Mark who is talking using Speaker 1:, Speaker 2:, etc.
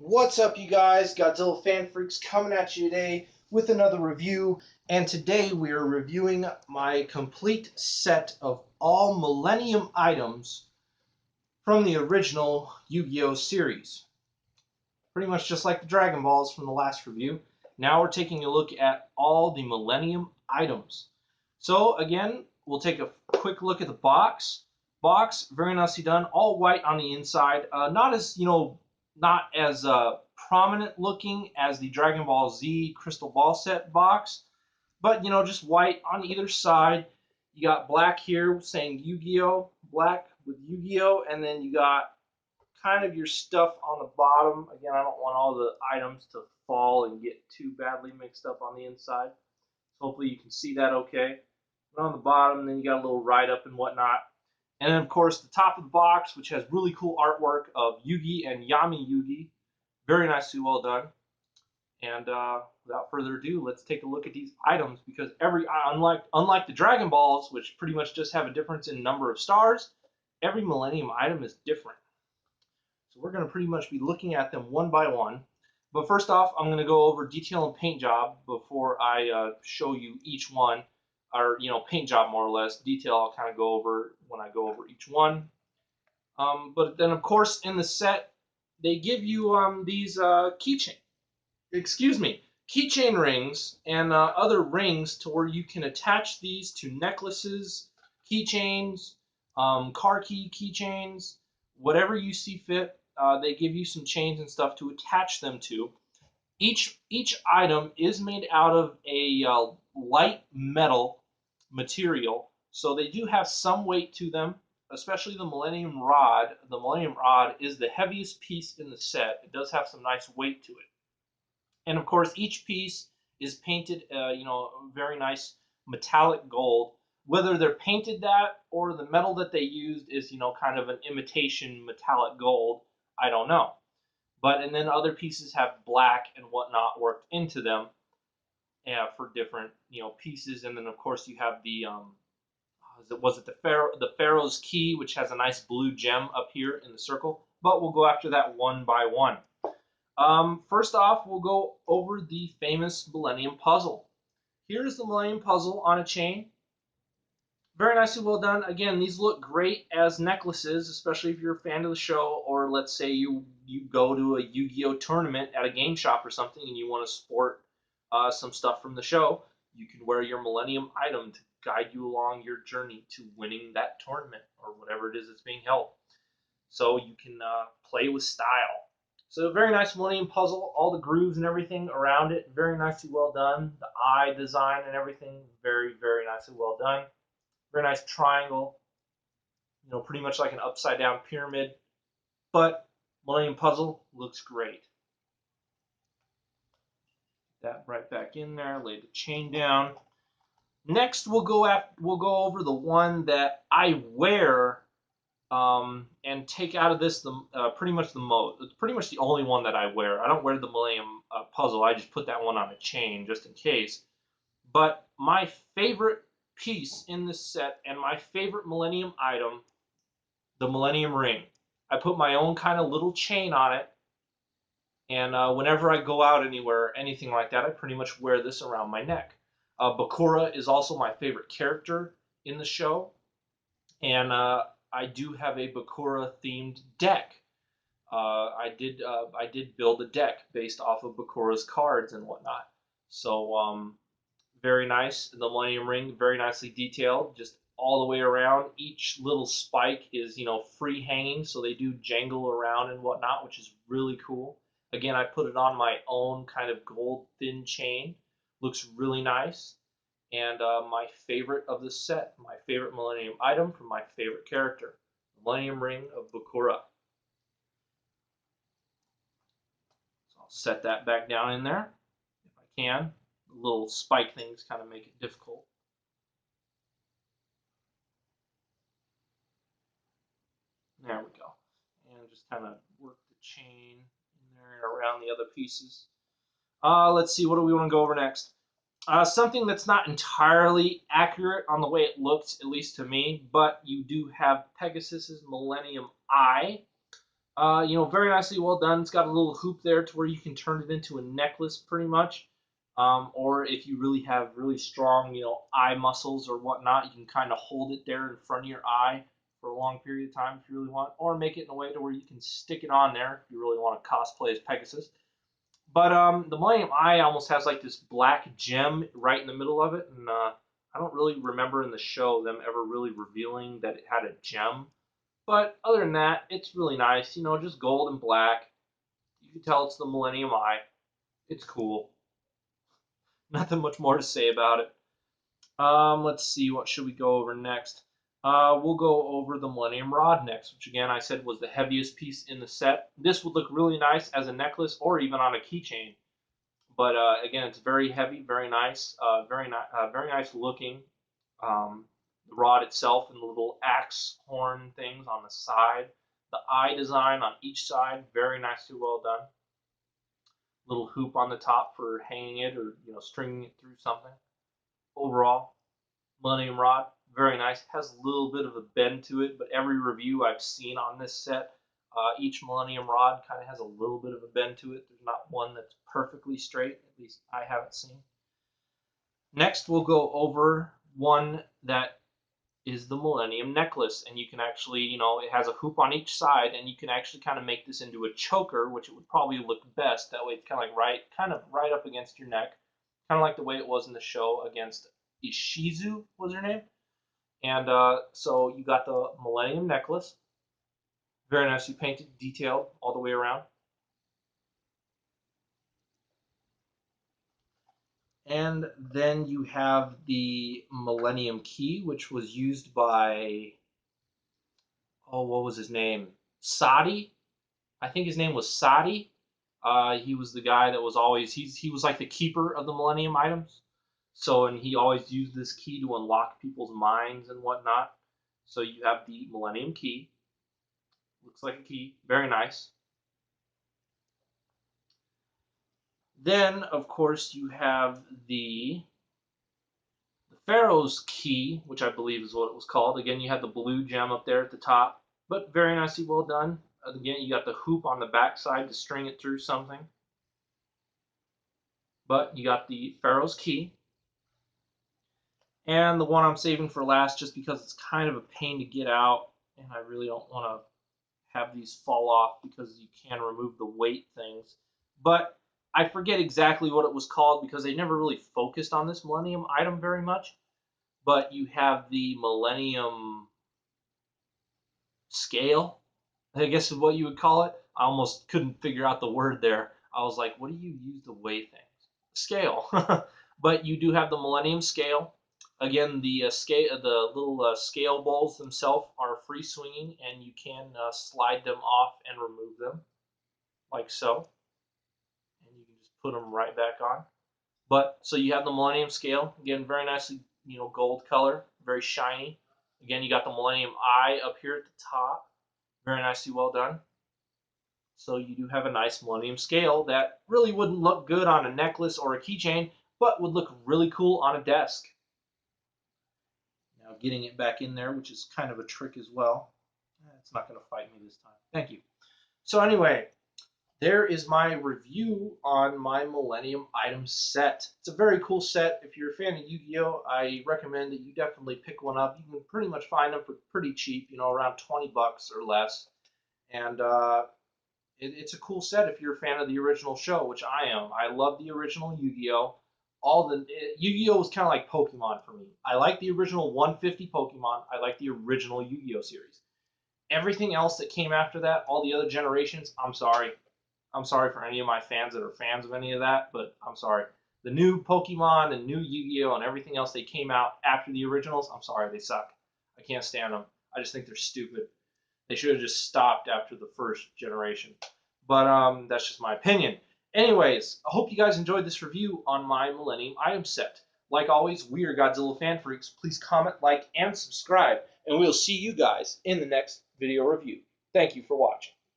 Speaker 1: What's up, you guys? Godzilla Fan Freaks coming at you today with another review. And today we are reviewing my complete set of all Millennium items from the original Yu-Gi-Oh series. Pretty much just like the Dragon Balls from the last review. Now we're taking a look at all the Millennium items. So again, we'll take a quick look at the box. Box, very nicely done, all white on the inside. Not as prominent looking as the Dragon Ball Z Crystal Ball set box, but just white on either side. You got black here saying Yu-Gi-Oh, black with Yu-Gi-Oh, and then you got kind of your stuff on the bottom. Again, I don't want all the items to fall and get too badly mixed up on the inside. So hopefully you can see that okay. And on the bottom, then you got a little write-up and whatnot. And then, of course, the top of the box, which has really cool artwork of Yugi and Yami Yugi. Very nicely well done. And without further ado, let's take a look at these items, because unlike the Dragon Balls, which pretty much just have a difference in number of stars, every Millennium item is different. So we're going to pretty much be looking at them one by one. But first off, I'm going to go over detail and paint job before I show you each one. Or, paint job more or less. Detail I'll kind of go over when I go over each one. But then, of course, in the set, they give you these keychain rings and other rings to where you can attach these to necklaces, keychains, car key keychains, whatever you see fit. They give you some chains and stuff to attach them to. Each item is made out of a light metal material, so they do have some weight to them, especially the Millennium Rod. The Millennium Rod is the heaviest piece in the set. It does have some nice weight to it. And of course, each piece is painted, very nice metallic gold. Whether they're painted that or the metal that they used is, kind of an imitation metallic gold, I don't know. And then other pieces have black and whatnot worked into them. For different pieces, and then of course you have the the Pharaoh's Key, which has a nice blue gem up here in the circle. But we'll go after that one by one. First off, we'll go over the famous Millennium Puzzle. Here's the Millennium Puzzle on a chain. Very nicely well done. Again, these look great as necklaces, especially if you're a fan of the show, or let's say you go to a Yu-Gi-Oh tournament at a game shop or something and you want to sport some stuff from the show. You can wear your Millennium item to guide you along your journey to winning that tournament or whatever it is that's being held. So you can play with style. So very nice Millennium Puzzle. All the grooves and everything around it, very nicely well done. The eye design and everything, very, very nicely well done. Very nice triangle. Pretty much like an upside down pyramid. But Millennium Puzzle looks great. That right back in there, lay the chain down. Next, we'll go over the one that I wear and take out of this pretty much the most. It's pretty much the only one that I wear. I don't wear the Millennium Puzzle. I just put that one on a chain just in case. But my favorite piece in this set and my favorite Millennium item, the Millennium Ring. I put my own kind of little chain on it. And whenever I go out anywhere, anything like that, I pretty much wear this around my neck. Bakura is also my favorite character in the show. And I do have a Bakura-themed deck. I did build a deck based off of Bakura's cards and whatnot. So very nice. The Millennium Ring, very nicely detailed, just all the way around. Each little spike is, free hanging, so they do jangle around and whatnot, which is really cool. Again, I put it on my own kind of gold thin chain. Looks really nice. And my favorite of the set, my favorite Millennium item from my favorite character, the Millennium Ring of Bakura. So I'll set that back down in there if I can. The little spike things kind of make it difficult. There we go. And just kind of work the chain around the other pieces. Let's see, what do we want to go over next? Something that's not entirely accurate on the way it looks, at least to me, but you do have Pegasus's Millennium Eye. Very nicely well done. It's got a little hoop there to where you can turn it into a necklace pretty much. Or if you really have really strong, eye muscles or whatnot, you can kind of hold it there in front of your eye for a long period of time if you really want, or make it in a way to where you can stick it on there if you really want to cosplay as Pegasus. But the Millennium Eye almost has like this black gem right in the middle of it, and I don't really remember in the show them ever really revealing that it had a gem. But other than that, it's really nice. Just gold and black. You can tell it's the Millennium Eye. It's cool. Nothing much more to say about it. Let's see, what should we go over next? We'll go over the Millennium Rod next, which again I said was the heaviest piece in the set. This would look really nice as a necklace or even on a keychain. But again, it's very heavy, very nice, very nice looking. The rod itself and the little axe horn things on the side. The eye design on each side, very nicely well done. Little hoop on the top for hanging it or stringing it through something. Overall, Millennium Rod, very nice. Has a little bit of a bend to it, but every review I've seen on this set, each Millennium Rod kind of has a little bit of a bend to it. There's not one that's perfectly straight, at least I haven't seen. Next, we'll go over one that is the Millennium Necklace, and you can actually, it has a hoop on each side, and you can actually kind of make this into a choker, which it would probably look best. That way, it's kind of right up against your neck, kind of like the way it was in the show against Ishizu was her name. And so you got the Millennium Necklace, very nicely painted, detailed all the way around. And then you have the Millennium Key, which was used by, what was his name? Sadi? I think his name was Sadi. He was the guy that was always, he was like the keeper of the Millennium Items. So, and he always used this key to unlock people's minds and whatnot. So you have the Millennium Key. Looks like a key. Very nice. Then, of course, you have the Pharaoh's Key, which I believe is what it was called. Again, you have the blue gem up there at the top, but very nicely well done. Again, you got the hoop on the back side to string it through something. But you got the Pharaoh's Key. And the one I'm saving for last just because it's kind of a pain to get out, and I really don't want to have these fall off because you can remove the weight things. But I forget exactly what it was called because they never really focused on this Millennium item very much. But you have the Millennium Scale, I guess is what you would call it. I almost couldn't figure out the word there. I was like, what do you use to weigh things? Scale. But you do have the Millennium Scale. Again, the little scale balls themselves are free swinging, and you can slide them off and remove them, like so. And you can just put them right back on. But so you have the Millennium Scale, again, very nicely, gold color, very shiny. Again, you got the Millennium Eye up here at the top, very nicely well done. So you do have a nice Millennium Scale that really wouldn't look good on a necklace or a keychain, but would look really cool on a desk. Now getting it back in there, which is kind of a trick as well. It's not going to fight me this time. Thank you. So anyway, there is my review on my Millennium Items set. It's a very cool set. If you're a fan of Yu-Gi-Oh, I recommend that you definitely pick one up. You can pretty much find them for pretty cheap, around 20 bucks or less. And it's a cool set if you're a fan of the original show, which I am. I love the original Yu-Gi-Oh. Yu-Gi-Oh was kind of like Pokemon for me. I like the original 150 Pokemon. I like the original Yu-Gi-Oh series. Everything else that came after that, all the other generations, I'm sorry. I'm sorry for any of my fans that are fans of any of that, but I'm sorry. The new Pokemon and new Yu-Gi-Oh and everything else that came out after the originals, I'm sorry, they suck. I can't stand them. I just think they're stupid. They should have just stopped after the first generation. But that's just my opinion. Anyways, I hope you guys enjoyed this review on my Millennium Item set. Like always, we are Godzilla Fan Freaks. Please comment, like, and subscribe, and we'll see you guys in the next video review. Thank you for watching.